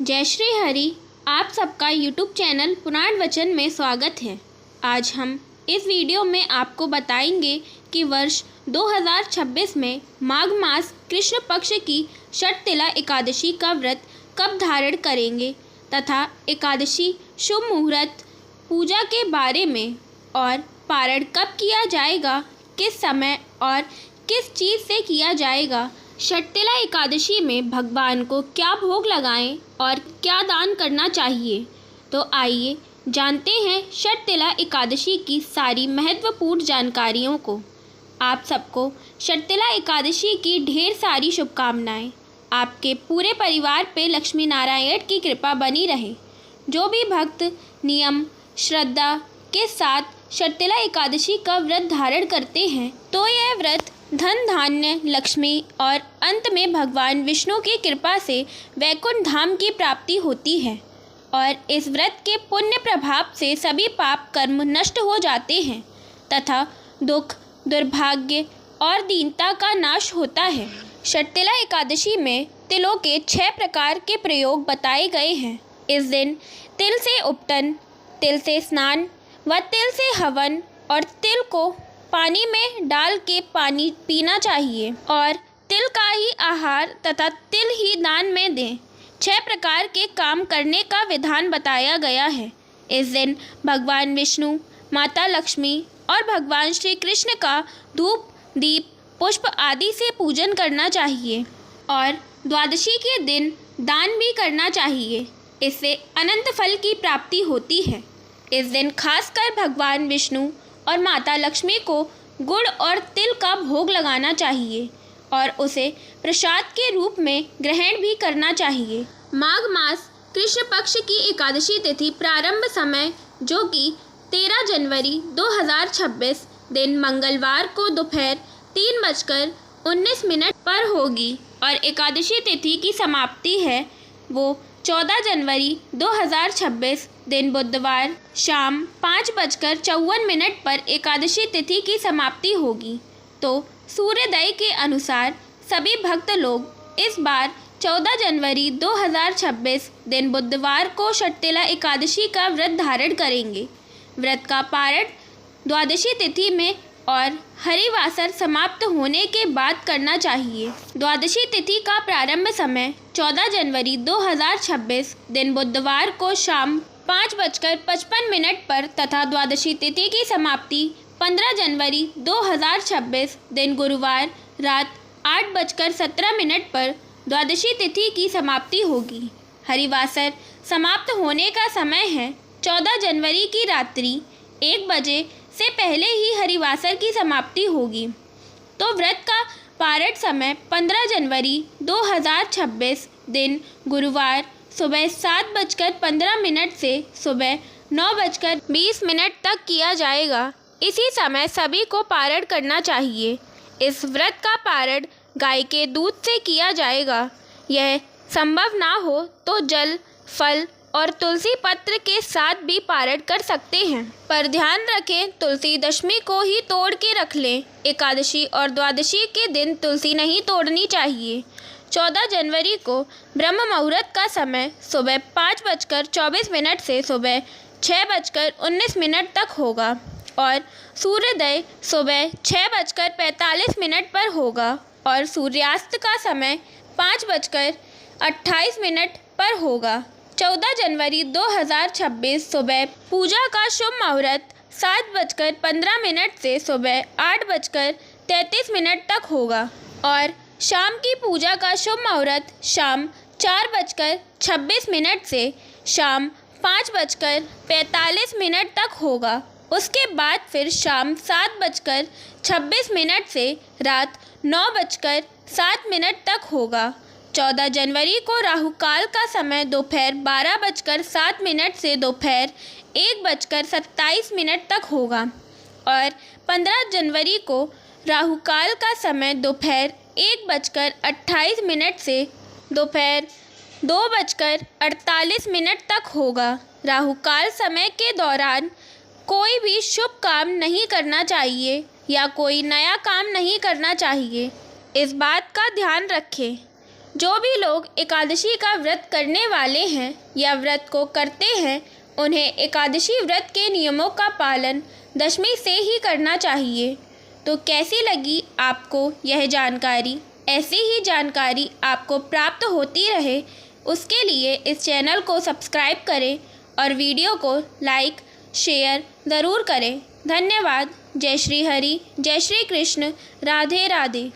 जय श्री हरि। आप सबका YouTube चैनल पुराण वचन में स्वागत है। आज हम इस वीडियो में आपको बताएंगे कि वर्ष 2026 में माघ मास कृष्ण पक्ष की षटतिला एकादशी का व्रत कब धारण करेंगे तथा एकादशी शुभ मुहूर्त पूजा के बारे में और पारण कब किया जाएगा, किस समय और किस चीज़ से किया जाएगा, षटतिला एकादशी में भगवान को क्या भोग लगाएं और क्या दान करना चाहिए। तो आइए जानते हैं षटतिला एकादशी की सारी महत्वपूर्ण जानकारियों को। आप सबको षटतिला एकादशी की ढेर सारी शुभकामनाएं। आपके पूरे परिवार पे लक्ष्मी नारायण की कृपा बनी रहे। जो भी भक्त नियम श्रद्धा के साथ षटतिला एकादशी का व्रत धारण करते हैं तो यह व्रत धन धान्य लक्ष्मी और अंत में भगवान विष्णु की कृपा से वैकुंठ धाम की प्राप्ति होती है और इस व्रत के पुण्य प्रभाव से सभी पाप कर्म नष्ट हो जाते हैं तथा दुख दुर्भाग्य और दीनता का नाश होता है। षटतिला एकादशी में तिलों के 6 प्रकार के प्रयोग बताए गए हैं। इस दिन तिल से उपटन, तिल से स्नान व तिल से हवन और तिल को पानी में डाल के पानी पीना चाहिए और तिल का ही आहार तथा तिल ही दान में दें। 6 प्रकार के काम करने का विधान बताया गया है। इस दिन भगवान विष्णु, माता लक्ष्मी और भगवान श्री कृष्ण का धूप दीप पुष्प आदि से पूजन करना चाहिए और द्वादशी के दिन दान भी करना चाहिए। इससे अनंत फल की प्राप्ति होती है। इस दिन खासकर भगवान विष्णु और माता लक्ष्मी को गुड़ और तिल का भोग लगाना चाहिए और उसे प्रसाद के रूप में ग्रहण भी करना चाहिए। माघ मास कृष्ण पक्ष की एकादशी तिथि प्रारंभ समय जो कि 13 जनवरी 2026 दिन मंगलवार को दोपहर 3:19 पर होगी और एकादशी तिथि की समाप्ति है वो 14 जनवरी 2026 दिन बुधवार शाम 5:54 पर एकादशी तिथि की समाप्ति होगी। तो सूर्योदय के अनुसार सभी भक्त लोग इस बार 14 जनवरी 2026 दिन बुधवार को षटतिला एकादशी का व्रत धारण करेंगे। व्रत का पारण द्वादशी तिथि में और हरिवासर समाप्त होने के बाद करना चाहिए। द्वादशी तिथि का प्रारंभ समय 14 जनवरी 2026 दिन बुधवार को शाम 5:55 पर तथा द्वादशी तिथि की समाप्ति 15 जनवरी 2026 दिन गुरुवार रात 8:17 पर द्वादशी तिथि की समाप्ति होगी। हरिवासर समाप्त होने का समय है 14 जनवरी की रात्रि 1 बजे से पहले ही हरिवासर की समाप्ति होगी। तो व्रत का पारण समय 15 जनवरी 2026 दिन गुरुवार सुबह 7:15 से सुबह 9:20 तक किया जाएगा। इसी समय सभी को पारण करना चाहिए। इस व्रत का पारण गाय के दूध से किया जाएगा। यह संभव ना हो तो जल फल और तुलसी पत्र के साथ भी पारण कर सकते हैं, पर ध्यान रखें तुलसी दशमी को ही तोड़ के रख लें। एकादशी और द्वादशी के दिन तुलसी नहीं तोड़नी चाहिए। 14 जनवरी को ब्रह्म मुहूर्त का समय सुबह 5:24 से सुबह 6:19 तक होगा और सूर्योदय सुबह 6:45 पर होगा और सूर्यास्त का समय 5:28 पर होगा। 14 जनवरी 2026 सुबह पूजा का शुभ मुहूर्त 7:15 से सुबह 8:33 तक होगा और शाम की पूजा का शुभ मुहूर्त शाम 4:26 से शाम 5:45 तक होगा। उसके बाद फिर शाम 7:26 से रात 9:07 तक होगा। 14 जनवरी को राहु काल का समय दोपहर 12:07 से दोपहर 1:27 तक होगा और 15 जनवरी को राहु काल का समय दोपहर 1:28 से दोपहर 2:48 तक होगा। राहु काल समय के दौरान कोई भी शुभ काम नहीं करना चाहिए या कोई नया काम नहीं करना चाहिए। इस बात का ध्यान रखें। जो भी लोग एकादशी का व्रत करने वाले हैं या व्रत को करते हैं, उन्हें एकादशी व्रत के नियमों का पालन दशमी से ही करना चाहिए। तो कैसी लगी आपको यह जानकारी? ऐसी ही जानकारी आपको प्राप्त होती रहे, उसके लिए इस चैनल को सब्सक्राइब करें और वीडियो को लाइक शेयर ज़रूर करें। धन्यवाद। जय श्री हरि, जय श्री कृष्ण, राधे राधे।